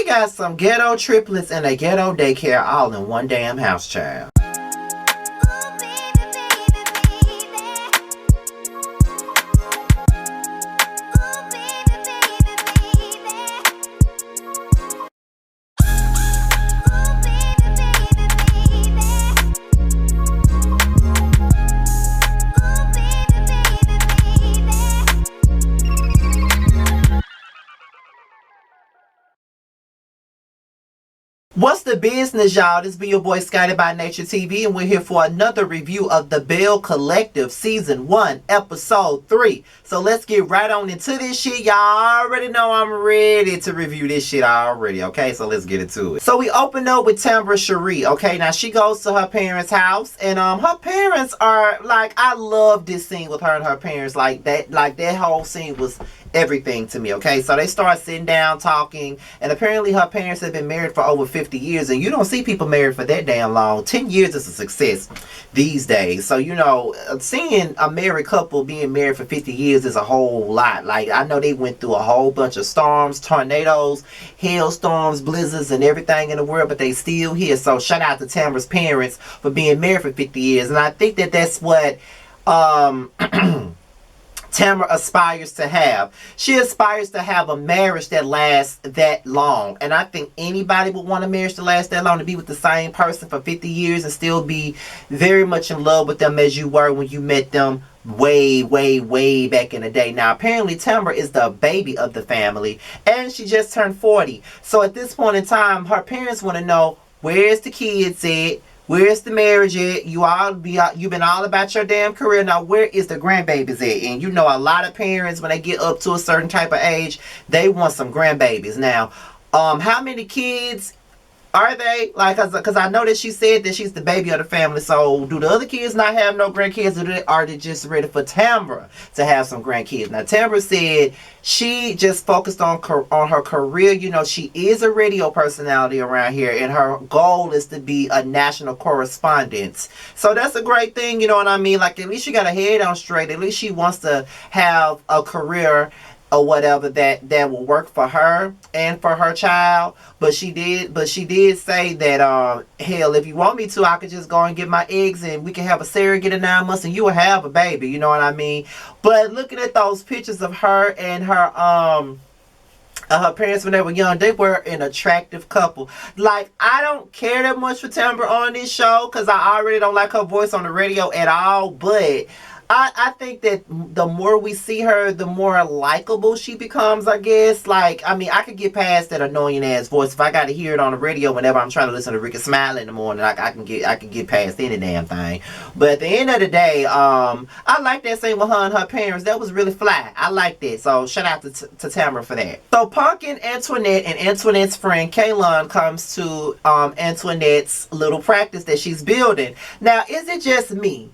She got some ghetto triplets and a ghetto daycare all in one damn house, child. What's the business, y'all? This be your boy Scotty by Nature TV, and we're here for another review of the Belle Collective Season 1, Episode 3. So let's get right on into this shit. Y'all already know I'm ready to review this shit already, okay? So let's get into it. So we open up with Tambra Cherie, okay? Now she goes to her parents' house, and her parents are, like, I love this scene with her and her parents. Like that whole scene was everything to me, okay? So they start sitting down talking, and apparently her parents have been married for over 50 years, and you don't see people married for that damn long. 10 years is a success these days. So, you know, seeing a married couple being married for 50 years is a whole lot. Like, I know they went through a whole bunch of storms, tornadoes, hailstorms, blizzards, and everything in the world, but they still here. So shout out to Tamra's parents for being married for 50 years, and I think that that's what Tamra aspires to have. She aspires to have a marriage that lasts that long. And I think anybody would want a marriage to last that long, to be with the same person for 50 years and still be very much in love with them as you were when you met them way back in the day. Now, apparently Tamra is the baby of the family, and she just turned 40. So at this point in time, her parents want to know, where's the kids at? Where's the marriage at? You've been all about your damn career. Now, where is the grandbabies at? And you know, a lot of parents, when they get up to a certain type of age, they want some grandbabies. Now, how many kids are they? Like, cause I know that she said that she's the baby of the family. So, do the other kids not have no grandkids, or are they just ready for Tamra to have some grandkids? Now, Tamra said she just focused on her career. You know, she is a radio personality around here, and her goal is to be a national correspondent. So that's a great thing, you know what I mean? Like, at least she got her head on straight. At least she wants to have a career or whatever that will work for her and for her child. But she did say that hell, if you want me to, I could just go and get my eggs and we can have a surrogate in 9 months and you will have a baby, you know what I mean? But looking at those pictures of her and her parents when they were young, they were an attractive couple. Like, I don't care that much for Tambra on this show because I already don't like her voice on the radio at all, but I think that the more we see her, the more likable she becomes, I guess. Like, I mean, I could get past that annoying ass voice. If I got to hear it on the radio whenever I'm trying to listen to Ricky Smiley in the morning, I can get past any damn thing. But at the end of the day, I like that scene with her and her parents. That was really fly. I like that. So shout out to Tamra for that. So Pumpkin, Antoinette, and Antoinette's friend Kaylon comes to Antoinette's little practice that she's building. Now, is it just me?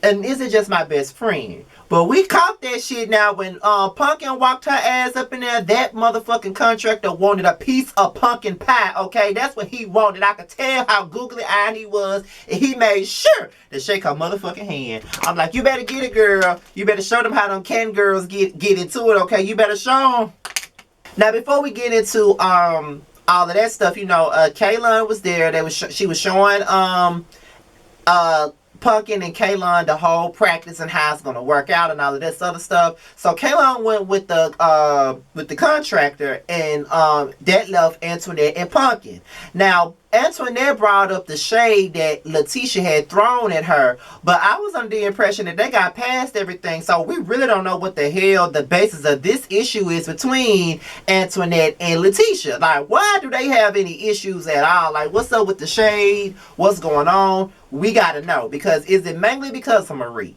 And is it just my best friend? But we caught that shit now when Pumpkin walked her ass up in there. That motherfucking contractor wanted a piece of pumpkin pie, okay? That's what he wanted. I could tell how googly-eyed he was. And he made sure to shake her motherfucking hand. I'm like, you better get it, girl. You better show them how them can girls get into it, okay? You better show them. Now, before we get into all of that stuff, you know, Kaylon was there. She was showing Pumpkin and Kaylon the whole practice and how it's gonna work out and all of this other stuff. So Kaylon went with the contractor, and that left Antoinette and Pumpkin. Now Antoinette brought up the shade that Letitia had thrown at her, but I was under the impression that they got past everything, so we really don't know what the hell the basis of this issue is between Antoinette and Letitia. Like, why do they have any issues at all? Like, what's up with the shade? What's going on? We gotta know, because is it mainly because of Marie?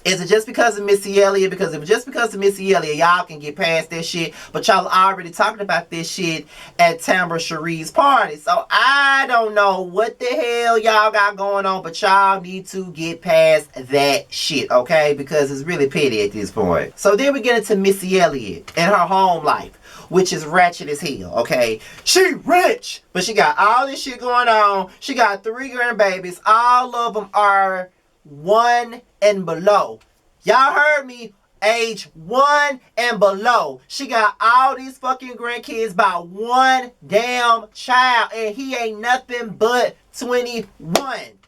Is it just because of Missy Elliott? Because if it's just because of Missy Elliott, y'all can get past that shit. But y'all already talking about this shit at Tambra Cherie's party. So I don't know what the hell y'all got going on, but y'all need to get past that shit, okay? Because it's really petty at this point. So then we get into Missy Elliott and her home life, which is ratchet as hell, okay? She rich, but she got all this shit going on. She got 3 grandbabies. All of them are 1 and below. Y'all heard me. age 1 and below. She got all these fucking grandkids by one damn child, and he ain't nothing but 21,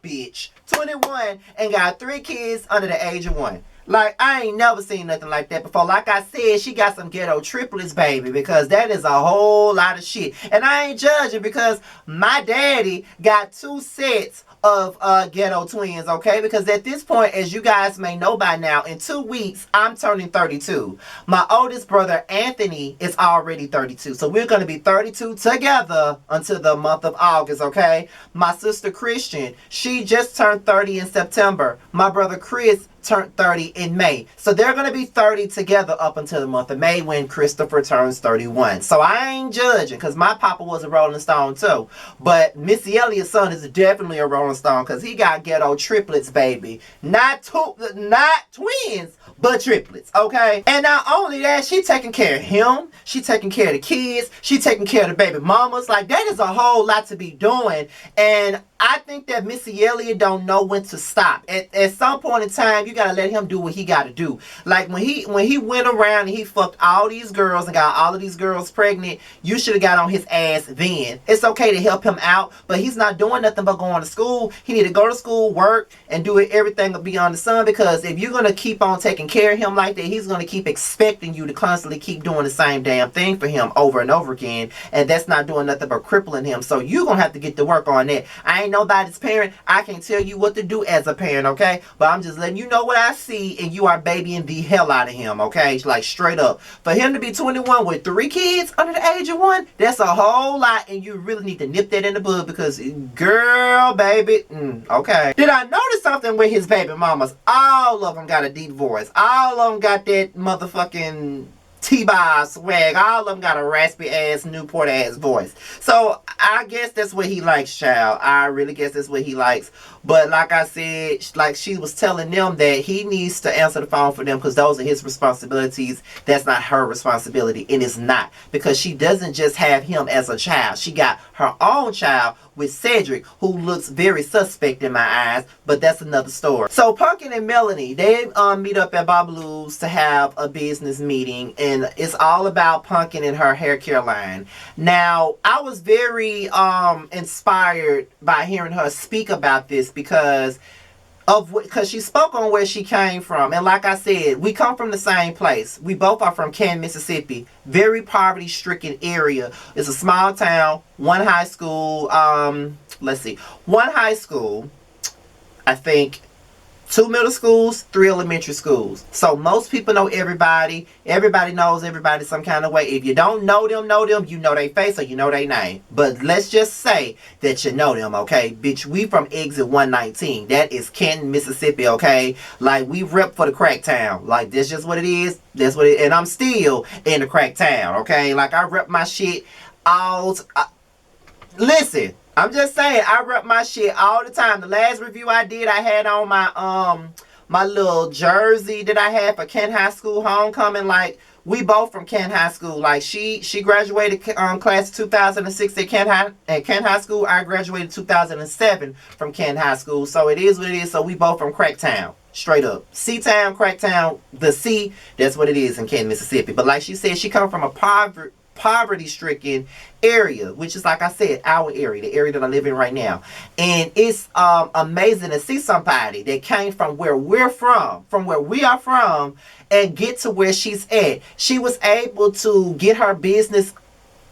bitch. 21 and got 3 kids under the age of 1. Like, I ain't never seen nothing like that before. Like I said, she got some ghetto triplets, baby, because that is a whole lot of shit. And I ain't judging, because my daddy got 2 sets of ghetto twins, okay? Because at this point, as you guys may know by now, in 2 weeks, I'm turning 32. My oldest brother, Anthony, is already 32. So we're going to be 32 together until the month of August, okay? My sister, Christian, she just turned 30 in September. My brother, Chris, turned 30 in May. So they're going to be 30 together up until the month of May when Christopher turns 31. So I ain't judging, because my papa was a Rolling Stone too. But Missy Elliott's son is definitely a Rolling Stone, because he got ghetto triplets, baby. Not twins, but triplets, okay? And not only that, she taking care of him. She taking care of the kids. She taking care of the baby mamas. Like, that is a whole lot to be doing. And I think that Missy Elliott don't know when to stop. At some point in time, you gotta let him do what he gotta do. Like, when he went around and he fucked all these girls and got all of these girls pregnant, you should have got on his ass then. It's okay to help him out, but he's not doing nothing but going to school. He need to go to school, work, and do everything beyond the sun, because if you're gonna keep on taking care of him like that, he's gonna keep expecting you to constantly keep doing the same damn thing for him over and over again, and that's not doing nothing but crippling him. So you're gonna have to get to work on that. I ain't nobody's parent. I can't tell you what to do as a parent, okay? But I'm just letting you know what I see, and you are babying the hell out of him, okay? Like, straight up. For him to be 21 with 3 kids under the age of 1, that's a whole lot, and you really need to nip that in the bud, because, girl, baby, okay. Did I notice something with his baby mamas? All of them got a deep voice. All of them got that motherfucking T-Bar swag. All of them got a raspy ass, Newport ass voice. So I guess that's what he likes, child. I really guess that's what he likes. But like I said, like she was telling them that he needs to answer the phone for them, because those are his responsibilities. That's not her responsibility. And it's not. Because she doesn't just have him as a child. She got her own child with Cedric, who looks very suspect in my eyes, but that's another story. So Pumpkin and Melanie, they meet up at Babalu's to have a business meeting, and it's all about Pumpkin and her hair care line. Now, I was very inspired by hearing her speak about this, because she spoke on where she came from. And like I said, we come from the same place. We both are from Canton, Mississippi. Very poverty-stricken area. It's a small town, 1 high school, 1 high school, I think 2 middle schools, 3 elementary schools. So most people know everybody. Everybody knows everybody some kind of way. If you don't know them, you know their face or you know their name. But let's just say that you know them, okay? Bitch, we from exit 119. That is Canton, Mississippi, okay? Like, we rep for the crack town. Like, that's just what it is. That's what it, and I'm still in the crack town, okay? Like, I rep my shit all... listen. I'm just saying, I rep my shit all the time. The last review I did, I had on my my little jersey that I had for Kent High School homecoming. Like, we both from Kent High School. Like, she graduated class 2006 at Kent High School. I graduated 2007 from Kent High School. So it is what it is. So we both from Cracktown. Straight up. C-Town, Cracktown, the C, that's what it is in Canton, Mississippi. But like she said, she come from a poverty-stricken area, which is, like I said, our area, the area that I live in right now. And it's amazing to see somebody that came from where we're from where we are from, and get to where she's at. She was able to get her business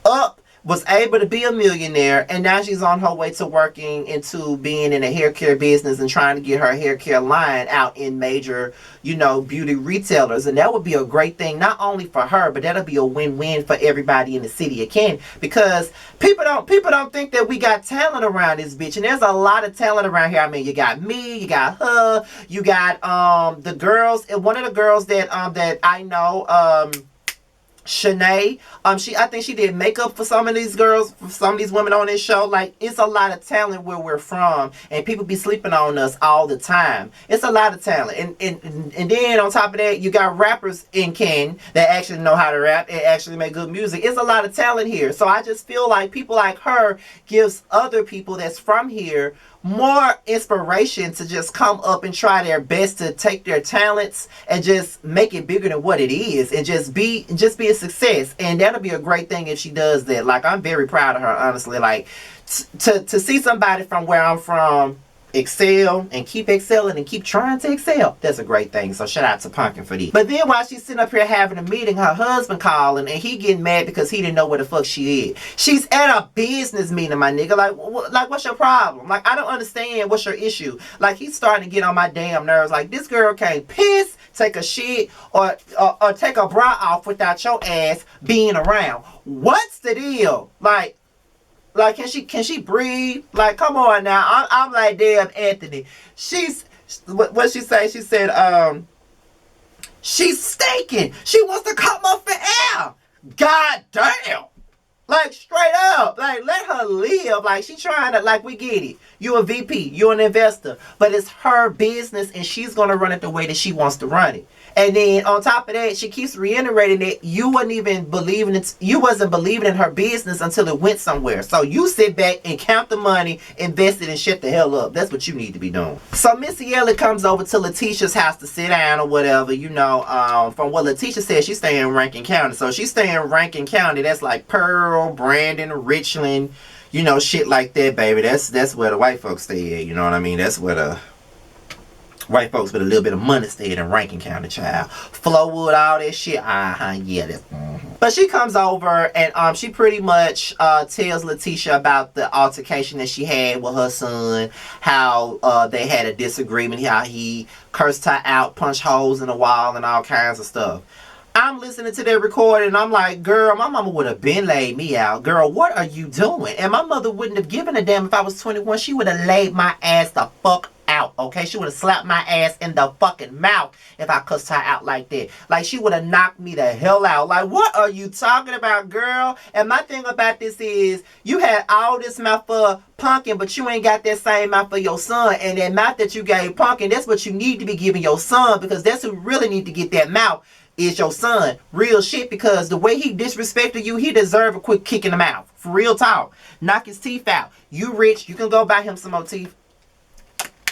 up, was able to be a millionaire, and now she's on her way to working into being in a hair care business and trying to get her hair care line out in major, you know, beauty retailers. And that would be a great thing, not only for her, but that'll be a win-win for everybody in the city of Canton, because people don't think that we got talent around this bitch, and there's a lot of talent around here. I mean, you got me, you got her, you got the girls, and one of the girls that that I know, Shanae, I think she did makeup for some of these girls, for some of these women on this show. Like, it's a lot of talent where we're from, and people be sleeping on us all the time. It's a lot of talent, and then on top of that, you got rappers in Canton that actually know how to rap and actually make good music. It's a lot of talent here. So I just feel like people like her gives other people that's from here more inspiration to just come up and try their best to take their talents and just make it bigger than what it is, and just be a success. And that'll be a great thing if she does that. Like, I'm very proud of her, honestly. Like, to see somebody from where I'm from excel and keep excelling and keep trying to excel, that's a great thing. So shout out to Pumpkin for this. But then while she's sitting up here having a meeting, her husband calling, and he getting mad because he didn't know where the fuck she is. She's at a business meeting, my nigga. Like what's your problem? Like, I don't understand what's your issue. Like, he's starting to get on my damn nerves. Like, this girl can't piss, take a shit, or take a bra off without your ass being around. What's the deal? Like, can she breathe? Like, come on now. I'm like, damn, Anthony. What she say? She said, she's staking. She wants to come up for air. God damn. Like, straight up. Like, let her live. Like, she trying to, like, we get it. You a VP. You an investor. But it's her business, and she's going to run it the way that she wants to run it. And then on top of that, she keeps reiterating that you wasn't believing in her business until it went somewhere. So you sit back and count the money, invest it, and shut the hell up. That's what you need to be doing. So Missy Elliott comes over to Letitia's house to sit down or whatever. You know, from what Letitia said, she's staying in Rankin County. So she's staying in Rankin County. That's like Pearl, Brandon, Richland, you know, shit like that, baby. That's where the white folks stay at. You know what I mean? That's where the white folks with a little bit of money stayed in Rankin County, child. Flowwood, all that shit. Yeah, that's. But she comes over and she pretty much tells Letitia about the altercation that she had with her son, how they had a disagreement, how he cursed her out, punched holes in the wall, and all kinds of stuff. I'm listening to that recording and I'm like, girl, my mama would have been laid me out. Girl, what are you doing? And my mother wouldn't have given a damn if I was 21. She would have laid my ass the fuck out, okay? She would have slapped my ass in the fucking mouth if I cussed her out like that. Like, she would have knocked me the hell out. Like, what are you talking about, girl? And my thing about this is, you had all this mouth for Pumpkin, but you ain't got that same mouth for your son. And that mouth that you gave Pumpkin, that's what you need to be giving your son, because that's who really need to get that mouth. Is your son. Real shit, because the way he disrespected you, he deserve a quick kick in the mouth. For real talk. Knock his teeth out. You rich, you can go buy him some more teeth.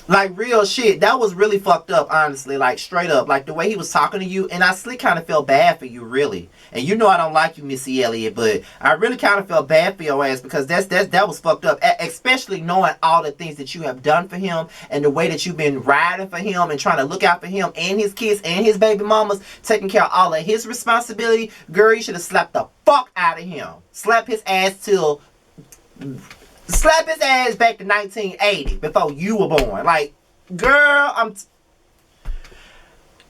Like, real shit. That was really fucked up, honestly. Like, straight up. Like, the way he was talking to you. And I still kind of felt bad for you, really. And you know I don't like you, Missy Elliott. But I really kind of felt bad for your ass. Because that was fucked up. Especially knowing all the things that you have done for him. And the way that you've been riding for him. And trying to look out for him. And his kids. And his baby mamas. Taking care of all of his responsibility. Girl, you should have slapped the fuck out of him. Slap his ass back to 1980 before you were born. Like, girl,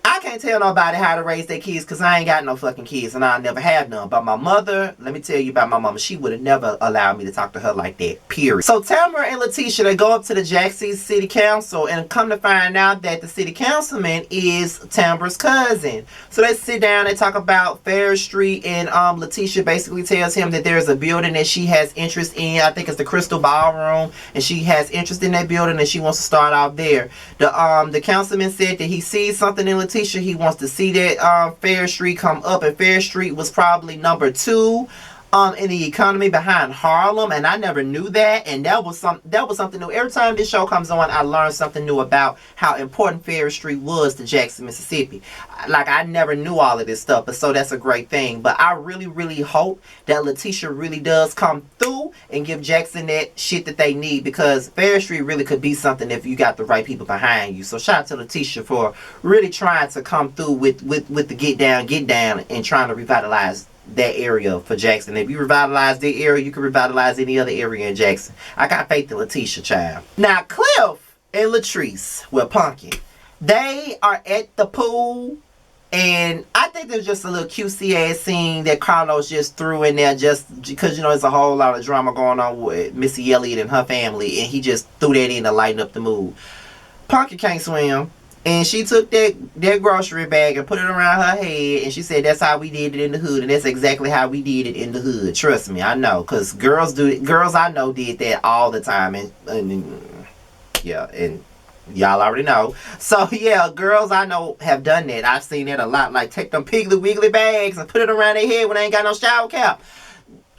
I can't tell nobody how to raise their kids because I ain't got no fucking kids and I'll never have none. But my mother, let me tell you about my mama. She would have never allowed me to talk to her like that, period. So Tamara and Letitia, they go up to the Jackson City Council and come to find out that the city councilman is Tamara's cousin. So they sit down, they talk about Fair Street, and Letitia basically tells him that there's a building that she has interest in. I think it's the Crystal Ballroom, and she has interest in that building and she wants to start out there. The councilman said that he sees something in Letitia. He wants to see that Fair Street come up, and Fair Street was probably number 2 in the economy behind Harlem, and I never knew that, and that was something new. Every time this show comes on, I learn something new about how important Fair Street was to Jackson, Mississippi. Like, I never knew all of this stuff, but so that's a great thing. But I really, really hope that Letitia really does come through and give Jackson that shit that they need, because Fair Street really could be something if you got the right people behind you. So shout out to Letitia for really trying to come through with the get down, and trying to revitalize that area for Jackson. If you revitalize that area, you can revitalize any other area in Jackson. I got faith in Letitia, child. Now, Cliff and Latrice, well, Pumpkin, they are at the pool, and I think there's just a little cutesy ass scene that Carlos just threw in there just because, you know, there's a whole lot of drama going on with Missy Elliott and her family, and he just threw that in to lighten up the mood. Pumpkin can't swim. And she took that grocery bag and put it around her head, and she said that's how we did it in the hood, and that's exactly how we did it in the hood. Trust me, I know, because girls I know did that all the time, and yeah, and y'all already know. So yeah, girls I know have done that. I've seen that a lot. Like, take them Piggly Wiggly bags and put it around their head when they ain't got no shower cap.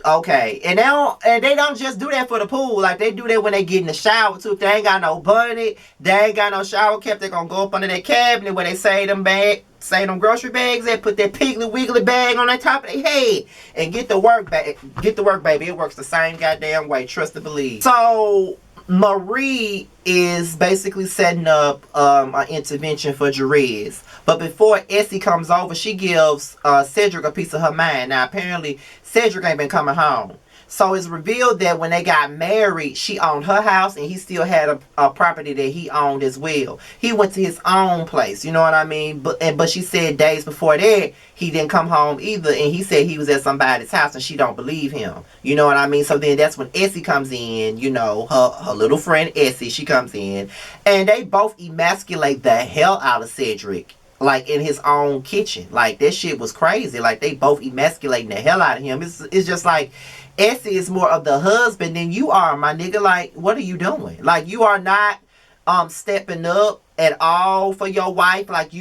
Okay, and they don't just do that for the pool. Like, they do that when they get in the shower too. If they ain't got no bunny, they ain't got no shower cap, they gonna go up under that cabinet where they say them grocery bags. They put that piggly wiggly bag on the top of their head and get to work, baby. It works the same goddamn way. Trust and believe. So Marie is basically setting up an intervention for Jerez. But before Essie comes over, she gives Cedric a piece of her mind. Now, apparently, Cedric ain't been coming home. So it's revealed that when they got married, she owned her house and he still had a property that he owned as well. He went to his own place, you know what I mean? But she said days before that, he didn't come home either. And he said he was at somebody's house and she don't believe him. You know what I mean? So then that's when Essie comes in, you know, her little friend Essie, she comes in. And they both emasculate the hell out of Cedric. Like, in his own kitchen. Like, that shit was crazy. Like, they both emasculating the hell out of him. It's just like, Essie is more of the husband than you are, my nigga. Like, what are you doing? Like, you are not stepping up at all for your wife. Like,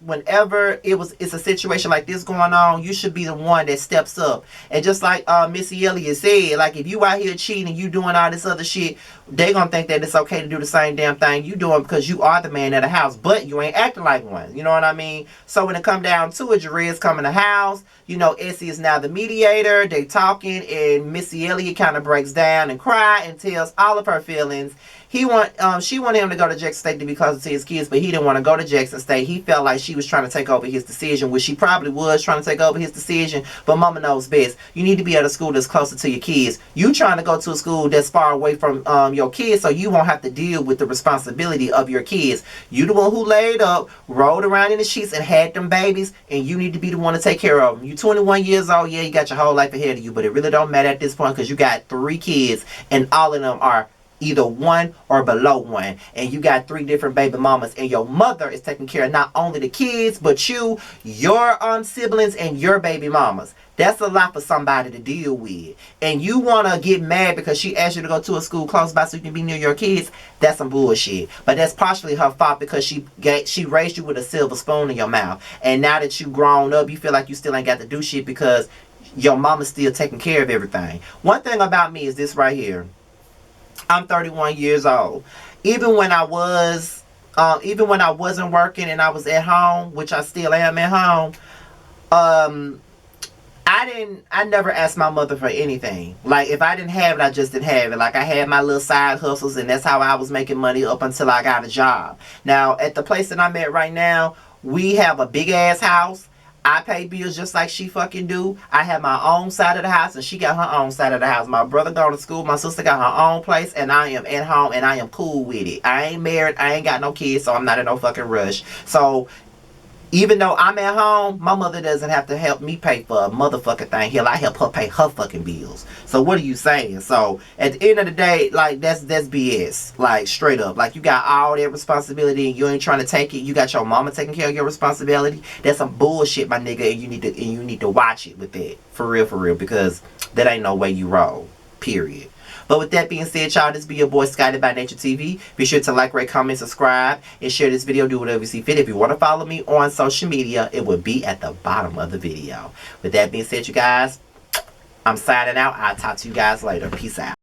whenever it's a situation like this going on, you should be the one that steps up. And just like Missy Elliott said, like, if you out here cheating, you doing all this other shit, they gonna think that it's okay to do the same damn thing you doing because you are the man of the house, but you ain't acting like one. You know what I mean? So when it come down to it, Jerez come in the house. You know, Essie is now the mediator. They talking, and Missy Elliott kind of breaks down and cry and tells all of her feelings. She wanted him to go to Jackson State to be closer to his kids, but he didn't want to go to Jackson State. He felt like she was trying to take over his decision, which she probably was trying to take over his decision, but mama knows best. You need to be at a school that's closer to your kids. You trying to go to a school that's far away from your kids so you won't have to deal with the responsibility of your kids. You the one who laid up, rolled around in the sheets, and had them babies, and you need to be the one to take care of them. You 21 years old, yeah, you got your whole life ahead of you, but it really don't matter at this point because you got 3 kids, and all of them are either 1 or below 1, and you got 3 different baby mamas, and your mother is taking care of not only the kids but you, your siblings, and your baby mamas. That's a lot for somebody to deal with. And you want to get mad because she asked you to go to a school close by so you can be near your kids. That's some bullshit. But that's partially her fault because she raised you with a silver spoon in your mouth, and now that you grown up, you feel like you still ain't got to do shit because your mama's still taking care of everything. One thing about me is this right here. I'm 31 years old. Even when I wasn't working and I was at home, which I still am at home, I never asked my mother for anything. Like, if I didn't have it, I just didn't have it. Like, I had my little side hustles, and that's how I was making money up until I got a job. Now, at the place that I'm at right now, we have a big ass house. I pay bills just like she fucking do. I have my own side of the house, and she got her own side of the house. My brother go to school. My sister got her own place, and I am at home, and I am cool with it. I ain't married. I ain't got no kids, so I'm not in no fucking rush. So even though I'm at home, my mother doesn't have to help me pay for a motherfucking thing. Hell, I help her pay her fucking bills. So what are you saying? So at the end of the day, like, that's BS. Like, straight up. Like, you got all that responsibility and you ain't trying to take it. You got your mama taking care of your responsibility. That's some bullshit, my nigga, and you need to watch it with that. For real, because that ain't no way you roll. Period. But with that being said, y'all, this be your boy Scotty by Nature TV. Be sure to like, rate, comment, subscribe, and share this video. Do whatever you see fit. If you want to follow me on social media, it will be at the bottom of the video. With that being said, you guys, I'm signing out. I'll talk to you guys later. Peace out.